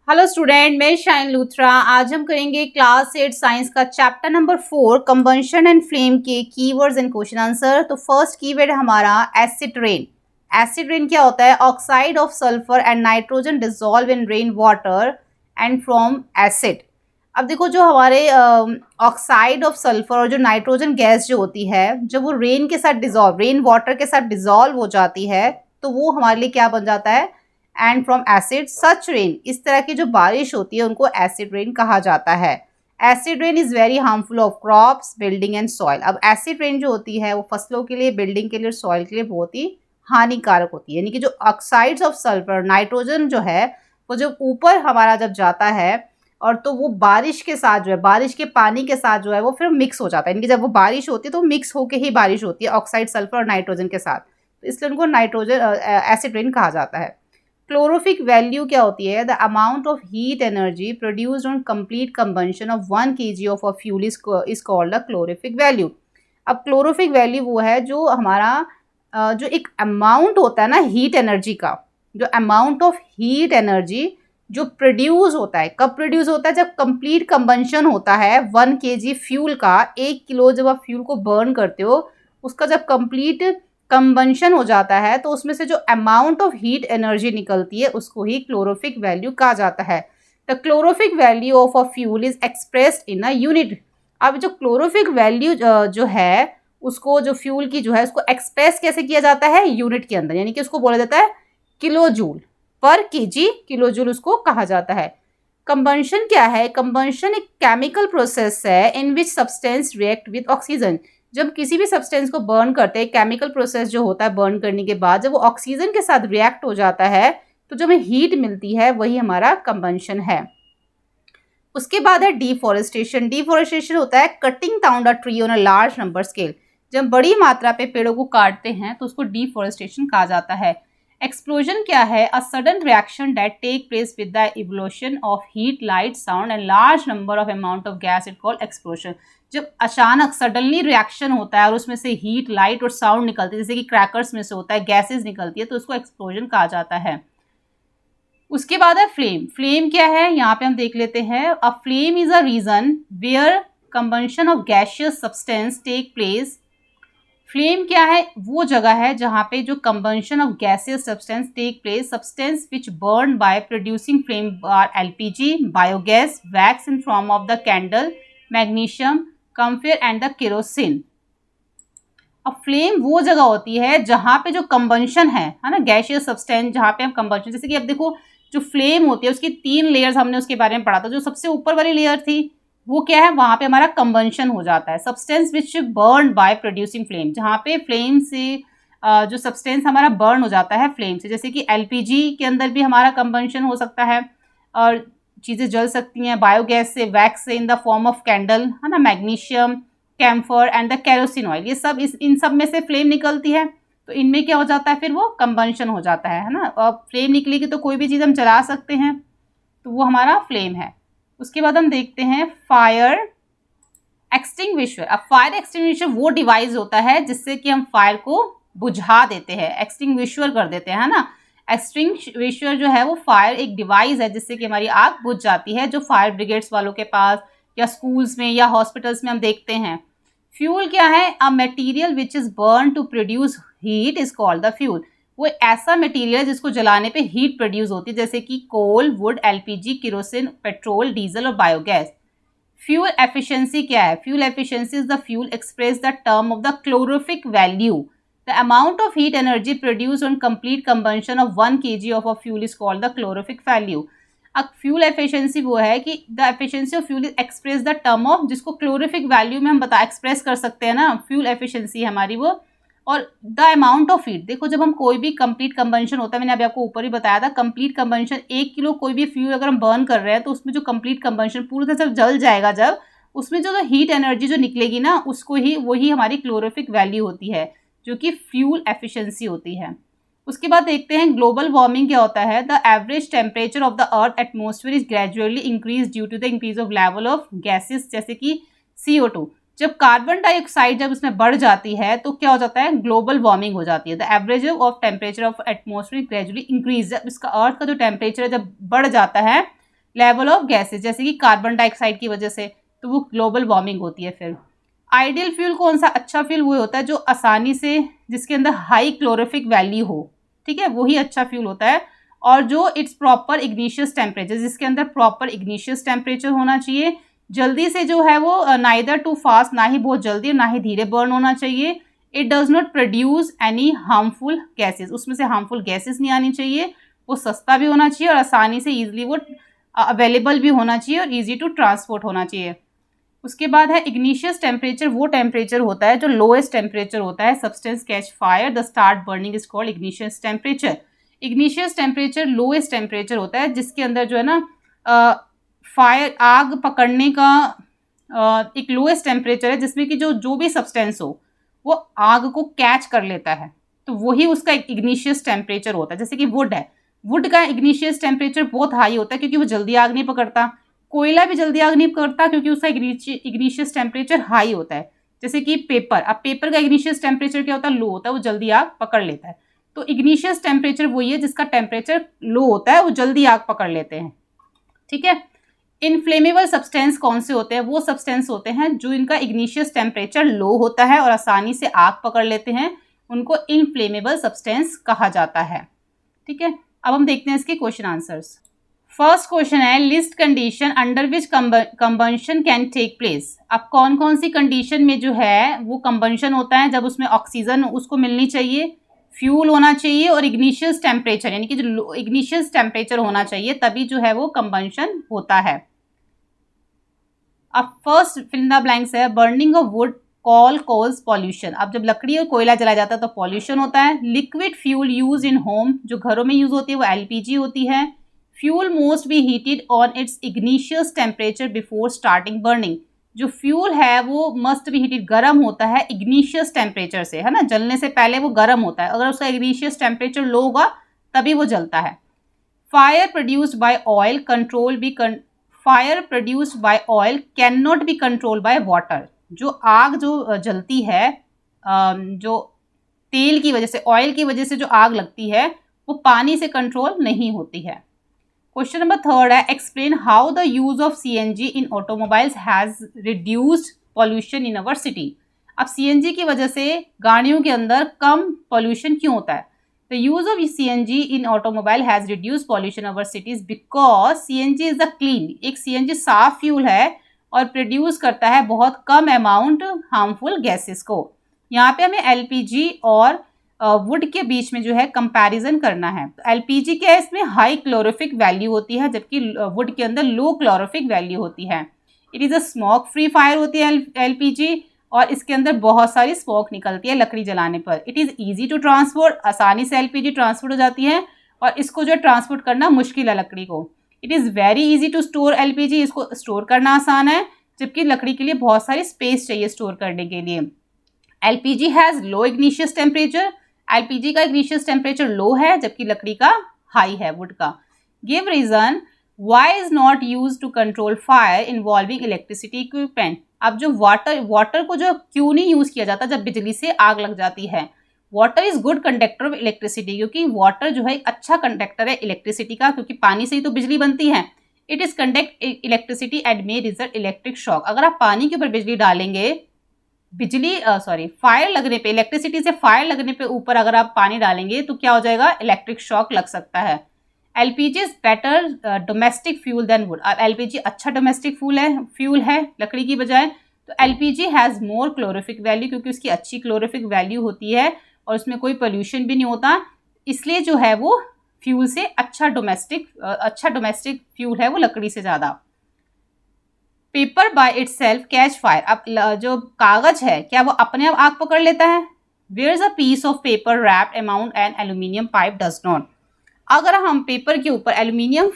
Hello student, मैं shine Luthra. आज हम करेंगे क्लास 8 साइंस का chapter number 4 combustion and flame के कीवर्ड्स एंड क्वेश्चन आंसर। तो फर्स्ट कीवर्ड हमारा एसिड रेन। एसिड रेन क्या होता है? Oxide of sulphur and nitrogen dissolve in rain water and from acid. अब देखो, जो हमारे ऑक्साइड ऑफ सल्फर और जो नाइट्रोजन गैस जो होती है, जब वो रेन के साथ डिसॉल्व, रेन वाटर के साथ डिसॉल्व हो जाती है, तो वो हमारे लिए क्या बन जाता है? And from acid such rain. इस तरह की जो बारिश होती है उनको एसिड रेन कहा जाता है। Acid rain is very harmful of crops, building and soil. अब एसिड रेन जो होती है वो फसलों के लिए, बिल्डिंग के लिए और सॉइल के लिए बहुत ही हानिकारक होती है। यानी कि जो ऑक्साइड्स ऑफ सल्फर, नाइट्रोजन जो है, वो जब ऊपर हमारा जब जाता है और तो वो बारिश के साथ जो है, बारिश के पानी के साथ जो है वो फिर मिक्स हो जाता है। यानी कि जब वो बारिश होती है तो मिक्स होके ही बारिश होती है ऑक्साइड, सल्फर और नाइट्रोजन के साथ। तो इसलिए उनको नाइट्रोजन एसिड रेन कहा जाता है। क्लोरोफिक वैल्यू क्या होती है? The amount of heat energy produced on complete combustion of 1 kg of a fuel is called a calorific value. अब क्लोरोफिक वैल्यू वो है जो हमारा जो एक अमाउंट होता है ना हीट एनर्जी का, जो अमाउंट ऑफ हीट एनर्जी जो प्रोड्यूस होता है, कब प्रोड्यूस होता है? जब कंप्लीट कंबंशन होता है 1 kg फ्यूल का। 1 किलो जब आप फ्यूल को बर्न करते हो, उसका जब कंप्लीट कंबंशन हो जाता है तो उसमें से जो अमाउंट ऑफ हीट एनर्जी निकलती है उसको ही क्लोरोफिक वैल्यू कहा जाता है। The calorific value of a fuel is expressed in a unit. अब जो क्लोरोफिक वैल्यू जो है उसको, जो फ्यूल की जो है, उसको एक्सप्रेस कैसे किया जाता है? यूनिट के अंदर। यानी कि उसको बोला जाता है किलो जूल पर केजी, किलो जूल उसको कहा जाता है। कंबंशन क्या है? कंबंशन एक केमिकल प्रोसेस है in which substance react with oxygen. जब किसी भी सब्सटेंस को बर्न करते हैं, केमिकल प्रोसेस जो होता है बर्न करने के बाद, जब वो ऑक्सीजन के साथ रिएक्ट हो जाता है तो जो हमें हीट मिलती है वही हमारा कंबंशन है। उसके बाद है डिफॉरेस्टेशन। डिफॉरेस्टेशन होता है cutting down the tree on a large number scale. जब बड़ी मात्रा पे पेड़ों को काटते हैं तो उसको डिफॉरेस्टेशन कहा जाता है। एक्सप्लोजन क्या है? A sudden reaction that take place with the evolution of heat, light, sound and large number of amount of gas it called explosion. जब अचानक सडनली रिएक्शन होता है और उसमें से हीट, लाइट और साउंड निकलती है, जैसे कि क्रैकर्स में से होता है, गैसेस निकलती है, तो उसको एक्सप्लोजन कहा जाता है। उसके बाद है फ्लेम। फ्लेम क्या है? यहाँ पे हम देख लेते हैं। A flame is a region where combustion of gaseous substance take place. Flame क्या है? वो जगह है जहाँ पे जो combustion of gaseous substance take place. Substance which burn by producing flame are LPG, biogas, wax in form of the candle, magnesium, camphor and the kerosene. अब flame वो जगह होती है जहाँ पे जो कंबंशन है ना, गैसियस सब्सटेंस, जहाँ पे हम कंबंशन, जैसे कि अब देखो, जो फ्लेम होती है उसकी 3 लेयर्स हमने उसके बारे में पढ़ा था। जो सबसे ऊपर वाली लेयर थी वो क्या है? वहाँ पे हमारा कंबंशन हो जाता है। Substance which burn by producing flame, जहाँ पे फ्लेम से जो सब्सटेंस हमारा बर्न हो जाता है फ्लेम से, जैसे कि एलपीजी के अंदर भी हमारा कंबंशन हो सकता है और चीज़ें जल सकती हैं। बायोगैस से, वैक्स से in the form of candle, है ना, magnesium, camphor and the kerosene oil, ये सब इन सब में से फ्लेम निकलती है। तो इनमें क्या हो जाता है? फिर वो कंबंशन हो जाता है ना। और फ्लेम निकलेगी तो कोई भी चीज़ हम जला सकते हैं, तो वो हमारा फ्लेम है। उसके बाद हम देखते हैं फायर एक्सटिंग्विशर। अब फायर एक्सटिंग्विशर वो डिवाइस होता है जिससे कि हम फायर को बुझा देते हैं, एक्सटिंग्विशर कर देते हैं, है ना। एक्सटिंग्विशर जो है वो फायर एक डिवाइस है जिससे कि हमारी आग बुझ जाती है, जो फायर ब्रिगेड्स वालों के पास या स्कूल्स में या हॉस्पिटल्स में हम देखते हैं। फ्यूल क्या है? A material which is burn to produce heat is called the fuel. वो ऐसा मटेरियल है जिसको जलाने पे हीट प्रोड्यूस होती है, जैसे कि coal, wood, LPG, kerosene, petrol, diesel और बायोगैस। फ्यूल एफिशिएंसी क्या है? Fuel efficiency is the fuel express the term of the calorific value. The amount of heat energy produce on complete combustion of 1 kg of a fuel is called the calorific value. अब fuel efficiency वो है कि the efficiency of fuel is express the term of, जिसको calorific value में हम express कर सकते हैं ना, फ्यूल एफिशिएंसी हमारी वो। और द अमाउंट ऑफ हीट, देखो जब हम कोई भी कंप्लीट कंबंशन होता है, मैंने अभी आपको ऊपर ही बताया था, कंप्लीट कंबंशन 1 किलो कोई भी फ्यूल अगर हम बर्न कर रहे हैं तो उसमें जो कंप्लीट कंबंशन पूरी तरह से जल जाएगा, जब उसमें जो हीट एनर्जी जो निकलेगी ना, उसको ही, वही हमारी क्लोरोफिक वैल्यू होती है, जो कि फ्यूल एफिशिएंसी होती है। उसके बाद देखते हैं ग्लोबल वार्मिंग क्या होता है। The average temperature of the earth atmosphere is gradually increase due to the increase of level of gases, जैसे कि CO2। जब कार्बन डाइऑक्साइड जब इसमें बढ़ जाती है तो क्या हो जाता है? ग्लोबल वार्मिंग हो जाती है। The average of temperature of atmosphere gradually increase, जब इसका अर्थ का जो टेम्परेचर है जब बढ़ जाता है लेवल ऑफ गैसेज, जैसे कि कार्बन डाइऑक्साइड की वजह से, तो वो ग्लोबल वार्मिंग होती है। फिर आइडियल फ्यूल कौन सा? अच्छा फ्यूल वो होता है जो आसानी से, जिसके अंदर हाई क्लोरोफिक वैल्यू हो, ठीक है, वही अच्छा फ्यूल होता है। और जो इट्स प्रॉपर इग्निशियस टेम्परेचर, जिसके अंदर प्रॉपर इग्निशियस टेम्परेचर होना चाहिए, जल्दी से जो है वो नाइदर टू फास्ट, ना ही बहुत जल्दी और ना ही धीरे बर्न होना चाहिए। It does not produce any harmful gases, उसमें से हार्मफुल गैसेस नहीं आनी चाहिए। वो सस्ता भी होना चाहिए और आसानी से ईजिली वो अवेलेबल भी होना चाहिए और ईजी टू ट्रांसपोर्ट होना चाहिए। उसके बाद है इग्निशियस टेम्परेचर, वो टेम्परेचर होता है जो लोएस्ट टेम्परेचर होता है। Substance catch fire, the start burning is called igneous temperature. Igneous temperature lowest temperature होता है जिसके अंदर जो है ना फायर, आग पकड़ने का एक लोएस्ट टेम्परेचर है, जिसमें कि जो भी सब्सटेंस हो वो आग को कैच कर लेता है, तो वही उसका एक इग्निशियस टेम्परेचर होता है। जैसे कि वुड है, वुड का इग्निशियस टेम्परेचर बहुत हाई होता है क्योंकि वो जल्दी आग नहीं पकड़ता। कोयला भी जल्दी आग नहीं पकड़ता क्योंकि उसका इग्निशियस टेम्परेचर हाई होता है। जैसे कि पेपर, अब पेपर का इग्निशियस टेम्परेचर क्या होता है? लो होता है, वो जल्दी आग पकड़ लेता है। तो इग्निशियस टेम्परेचर वही है जिसका टेम्परेचर लो होता है, वो जल्दी आग पकड़ लेते हैं, ठीक है। इनफ्लेमेबल सब्सटेंस कौन से होते हैं? वो सब्सटेंस होते हैं जो इनका इग्निशियस टेम्परेचर लो होता है और आसानी से आग पकड़ लेते हैं, उनको इनफ्लेमेबल सब्सटेंस कहा जाता है, ठीक है। अब हम देखते हैं इसके क्वेश्चन आंसर्स। फर्स्ट क्वेश्चन है list condition under which combustion can take place. अब कौन कौन सी कंडीशन में जो है वो कंबंशन होता है? जब उसमें ऑक्सीजन उसको मिलनी चाहिए, फ्यूल होना चाहिए और इग्निशियस टेम्परेचर, यानी कि जो इग्निशियस टेम्परेचर होना चाहिए, तभी जो है वो कंबंशन होता है। अब first fill in the blanks है burning of wood coal cause pollution. अब जब लकड़ी और कोयला जलाया जाता है तो पॉल्यूशन होता है। Liquid fuel use in home, जो घरों में यूज होती है वो एलपीजी होती है। Fuel most B heated on it's igneous temperature before starting burning. जो फ्यूल है वो मस्ट बी हीटेड, गर्म होता है इग्निशियस टेम्परेचर से, है ना, जलने से पहले वो गर्म होता है। अगर उसका इग्निशियस टेम्परेचर लो होगा तभी वो जलता है। Fire produced by oil control be fire produced by oil can not be control by water. जो आग जो जलती है, जो तेल की वजह से, ऑयल की वजह से जो आग लगती है, वो पानी से कंट्रोल नहीं होती है। क्वेश्चन नंबर थर्ड है explain how the use of CNG in automobiles has reduced pollution in our city. अब सीएनजी की वजह से गाड़ियों के अंदर कम पॉल्यूशन क्यों होता है? The use of CNG in automobile has reduced pollution our cities because CNG is a clean, एक सीएनजी साफ फ्यूल है और प्रोड्यूस करता है बहुत कम अमाउंट हार्मफुल गैसेस को। यहाँ पे हमें एलपीजी और वुड के बीच में जो है कंपैरिजन करना है। तो एलपीजी क्या है, इसमें हाई क्लोरोफिक वैल्यू होती है जबकि वुड के अंदर लो क्लोरोफिक वैल्यू होती है। It is a smoke free fire होती है एलपीजी, और इसके अंदर बहुत सारी स्मोक निकलती है लकड़ी जलाने पर। It is easy to transport, आसानी से एलपीजी ट्रांसपोर्ट हो जाती है और इसको जो ट्रांसपोर्ट करना मुश्किल है लकड़ी को। It is very easy to store LPG, इसको स्टोर करना आसान है, जबकि लकड़ी के लिए बहुत सारी स्पेस चाहिए स्टोर करने के लिए। LPG has low ignition temperature, LPG का इग्निशियस टेम्परेचर लो है जबकि लकड़ी का हाई है, वुड का। Give reason why is not use to control fire involving electricity equipment. अब जो वाटर को जो क्यों नहीं यूज किया जाता जब बिजली से आग लग जाती है? Water is good conductor of electricity, क्योंकि वाटर जो है एक अच्छा कंडक्टर है इलेक्ट्रिसिटी का, क्योंकि पानी से ही तो बिजली बनती है। It is conduct electricity and may result electric shock. अगर आप पानी के ऊपर बिजली डालेंगे, फायर लगने पे, इलेक्ट्रिसिटी से फायर लगने पे ऊपर अगर आप पानी डालेंगे तो क्या हो जाएगा? इलेक्ट्रिक शॉक लग सकता है। LPG is better domestic fuel than wood. अब एलपीजी अच्छा डोमेस्टिक फ्यूल है लकड़ी की बजाय। तो LPG has more calorific value, क्योंकि उसकी अच्छी क्लोरोफिक वैल्यू होती है और उसमें कोई पोल्यूशन भी नहीं होता, इसलिए जो है वो फ्यूल से अच्छा डोमेस्टिक फ्यूल है वो लकड़ी से ज़्यादा। Paper by itself catch fire. अब जो कागज है क्या वो अपने आप आग पकड़ लेता है? Where is a piece of paper wrapped amount an aluminium pipe does not. अगर हम पेपर के ऊपर एल्यूमिनियम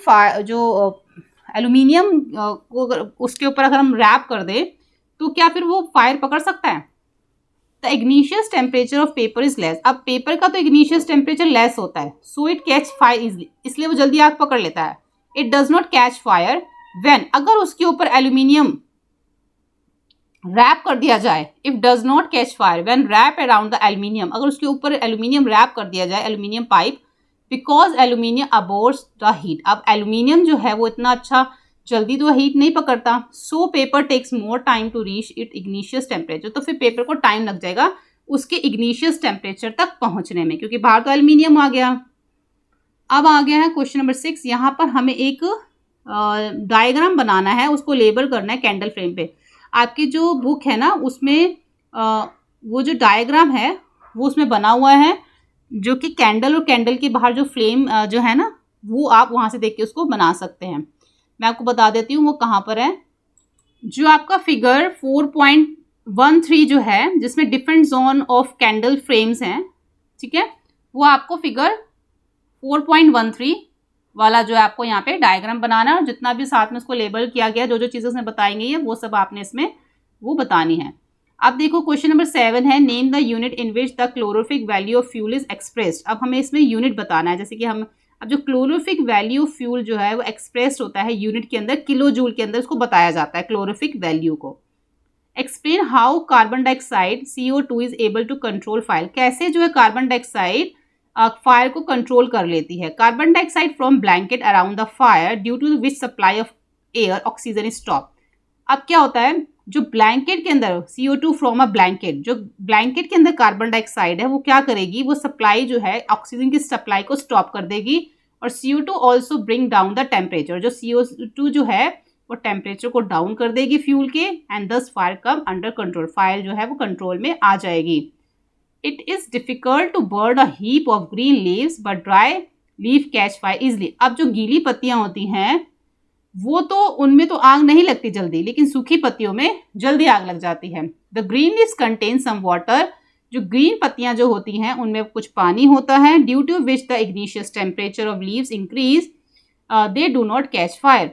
को उसके ऊपर अगर हम रैप कर दें तो क्या फिर वो फायर पकड़ सकता है? The ignition temperature of paper is less. अब पेपर का तो इग्निशियस टेम्परेचर लेस होता है, so it catch fire easily, इसलिए वो जल्दी आग पकड़ लेता है। It does not catch fire when, अगर उसके ऊपर एल्यूमिनियम रैप कर दिया जाए, if does not catch fire when wrap around the aluminium, अगर उसके ऊपर एल्यूमिनियम रैप कर दिया जाए, aluminium pipe, because aluminium absorbs the heat. अब एल्यूमिनियम जो है वो इतना अच्छा जल्दी तो हीट नहीं पकड़ता, so paper takes more time to reach it ignition temperature. तो फिर पेपर को टाइम लग जाएगा उसके इग्निशियस टेम्परेचर तक पहुंचने में, क्योंकि बाहर तो एल्यूमिनियम आ गया। अब आ गया है क्वेश्चन नंबर 6। यहाँ पर हमें एक डायग्राम बनाना है, उसको लेबल करना है कैंडल फ्लेम पे। आपकी जो बुक है ना उसमें वो जो डायग्राम है वो उसमें बना हुआ है, जो कि कैंडल और कैंडल के बाहर जो फ्लेम जो है ना वो आप वहाँ से देख के उसको बना सकते हैं। मैं आपको बता देती हूँ वो कहाँ पर है। जो आपका फिगर 4.13 जो है, जिसमें different zone of candle frames हैं, ठीक है, वो आपको फिगर 4.13 वाला जो है आपको यहाँ पे डायग्राम बनाना है, और जितना भी साथ में उसको लेबल किया गया, जो जो चीज़ें उसमें बताई गई है वो सब आपने इसमें वो बतानी है। अब देखो क्वेश्चन नंबर 7 है, name the unit in which the calorific value of fuel is expressed. अब हमें इसमें यूनिट बताना है, जैसे कि हम अब जो क्लोरोफिक वैल्यू ऑफ फ्यूल जो है वो एक्सप्रेस्ड होता है यूनिट के अंदर, किलो जूल के अंदर उसको बताया जाता है क्लोरोफिक वैल्यू को। Explain how carbon dioxide CO2 is able to control fire. कैसे जो है कार्बन डाइऑक्साइड फायर को कंट्रोल कर लेती है। Carbon dioxide from blanket around the fire due to which supply of air oxygen is stop. अब क्या होता है, जो ब्लैंकेट के अंदर CO2 फ्रॉम अ ब्लैंकेट, जो ब्लैंकेट के अंदर कार्बन डाइऑक्साइड है वो क्या करेगी, वो सप्लाई जो है ऑक्सीजन की सप्लाई को स्टॉप कर देगी, और CO2 also bring down the temperature. जो CO2 जो है वो टेम्परेचर को डाउन कर देगी फ्यूल के, and thus fire come under control. Fire जो है वो कंट्रोल में आ जाएगी। It is difficult to burn a heap of green leaves but dry leaf catch fire easily. अब जो गीली पत्तियां होती हैं वो तो उनमें तो आग नहीं लगती जल्दी, लेकिन सूखी पत्तियों में जल्दी आग लग जाती है। The green leaves contain some water. जो ग्रीन पत्तियां जो होती हैं उनमें कुछ पानी होता है। Due to which the ignition temperature of leaves increase they do not catch fire.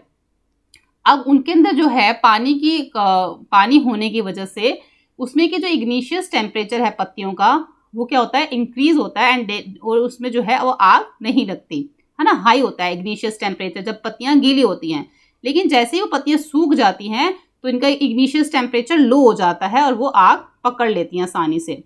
अब उनके अंदर जो है पानी होने की वजह से उसमें के जो इग्निशियस टेम्परेचर है पत्तियों का वो क्या होता है, इंक्रीज होता है, एंड और उसमें जो है वो आग नहीं लगती है ना। हाई होता है इग्निशियस टेम्परेचर जब पत्तियां गीली होती हैं, लेकिन जैसे ही वो पत्तियां सूख जाती हैं तो इनका इग्निशियस टेम्परेचर लो हो जाता है और वो आग पकड़ लेती हैं आसानी से।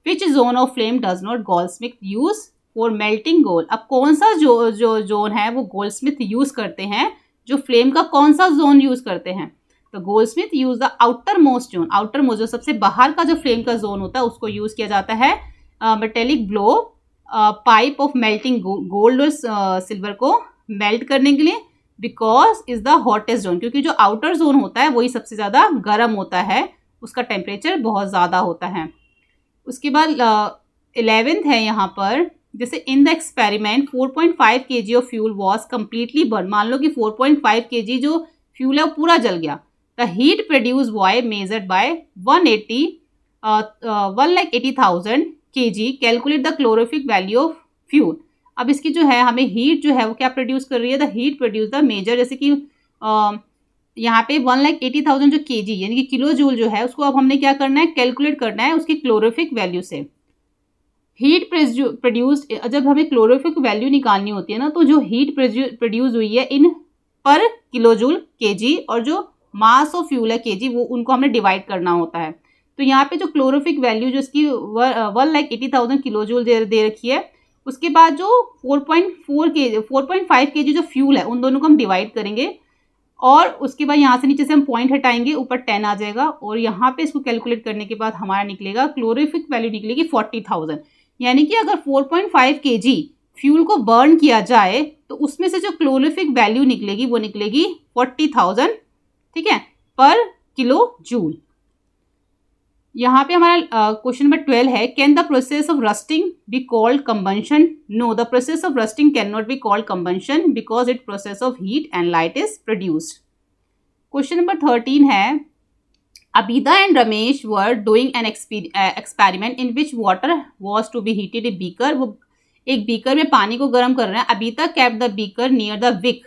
Which zone of flame does not goldsmith use for melting gold. अब कौन सा जो जोन है वो गोल्डस्मिथ यूज करते हैं, जो फ्लेम का कौन सा जोन यूज करते हैं, तो Goldsmith use the outer most zone. Outer most जो सबसे बाहर का जो फ्लेम का जोन होता है उसको यूज किया जाता है metallic blow pipe of melting gold और सिल्वर को मेल्ट करने के लिए। Because is the hottest zone, क्योंकि जो आउटर जोन होता है वही सबसे ज़्यादा गर्म होता है, उसका टेम्परेचर बहुत ज़्यादा होता है। उसके बाद 11th है यहाँ पर, जैसे in the experiment 4.5 kg of fuel was completely burn. मान लो कि 4.5 kg जो फ्यूल है वो पूरा जल गया। The heat produce by measured by 1,80,000 kg। Calculate the calorific value of fuel. अब इसकी जो है हमें हीट जो है वो क्या प्रोड्यूस कर रही है, the heat produce the major, जैसे कि यहाँ पे 1,80,000 जो kg यानी कि किलो जूल जो है उसको अब हमने क्या करना है, कैलकुलेट करना है उसकी क्लोरोफिक वैल्यू से। हीट प्रोड्यूस्ड, जब हमें क्लोरोफिक वैल्यू निकालनी होती है ना, तो जो हीट प्रोड्यूस हुई है इन पर किलो जूल kg, और जो मास ऑफ फ्यूल है kg, वो उनको हमने डिवाइड करना होता है। तो यहाँ पे जो क्लोरोफिक वैल्यू जो इसकी 1,80,000 किलो जूल दे रखी है, उसके बाद जो 4.5 kg जो फ्यूल है उन दोनों को हम डिवाइड करेंगे, और उसके बाद यहाँ से नीचे से हम पॉइंट हटाएंगे, ऊपर 10 आ जाएगा, और यहाँ पे इसको कैलकुलेट करने के बाद हमारा निकलेगा क्लोरोफिक वैल्यू निकलेगी 40,000। यानी कि अगर 4.5 kg फ्यूल को बर्न किया जाए तो उसमें से जो क्लोरोफिक वैल्यू निकलेगी वो निकलेगी 40,000, ठीक है, पर किलो जूल। यहाँ पे हमारा क्वेश्चन नंबर 12 है, can the process of rusting be called combustion. No, the process of rusting can not be called combustion because it process of heat and light is produced. Question number 13 है, Abida and Ramesh were doing an experiment in which water was to be heated in a beaker। वो एक beaker में पानी को गर्म कर रहे हैं। Abida kept the beaker near the wick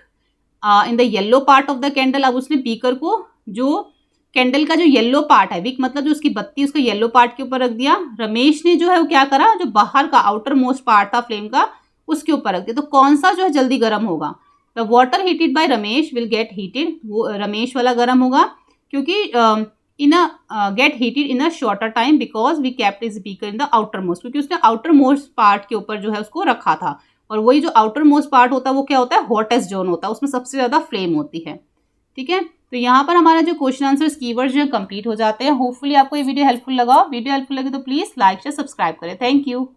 in the yellow part of the candle। अब उसने बीकर को जो कैंडल का जो येलो पार्ट है, विक मतलब जो उसकी बत्ती, उसका येलो पार्ट के ऊपर रख दिया। रमेश ने जो है वो क्या करा, जो बाहर का आउटर मोस्ट पार्ट था फ्लेम का उसके ऊपर रख दिया। तो कौन सा जो है जल्दी गर्म होगा, the water heated by Ramesh will get heated, वो रमेश वाला गर्म होगा, क्योंकि in get heated in a shorter time because we kept is beaker in the outer most, क्योंकि उसने आउटर मोस्ट पार्ट के ऊपर जो है उसको रखा था, और वही जो आउटर मोस्ट पार्ट होता है वो क्या होता है, हॉटेस्ट जोन होता है, उसमें सबसे ज़्यादा फ्लेम होती है। ठीक है, तो यहाँ पर हमारा जो क्वेश्चन आंसर कीवर्ड जो है कंप्लीट हो जाते हैं। होपफुली आपको ये वीडियो हेल्पफुल लगा। वीडियो हेल्पफुल लगे तो प्लीज़ लाइक शेयर सब्सक्राइब करें। Thank you.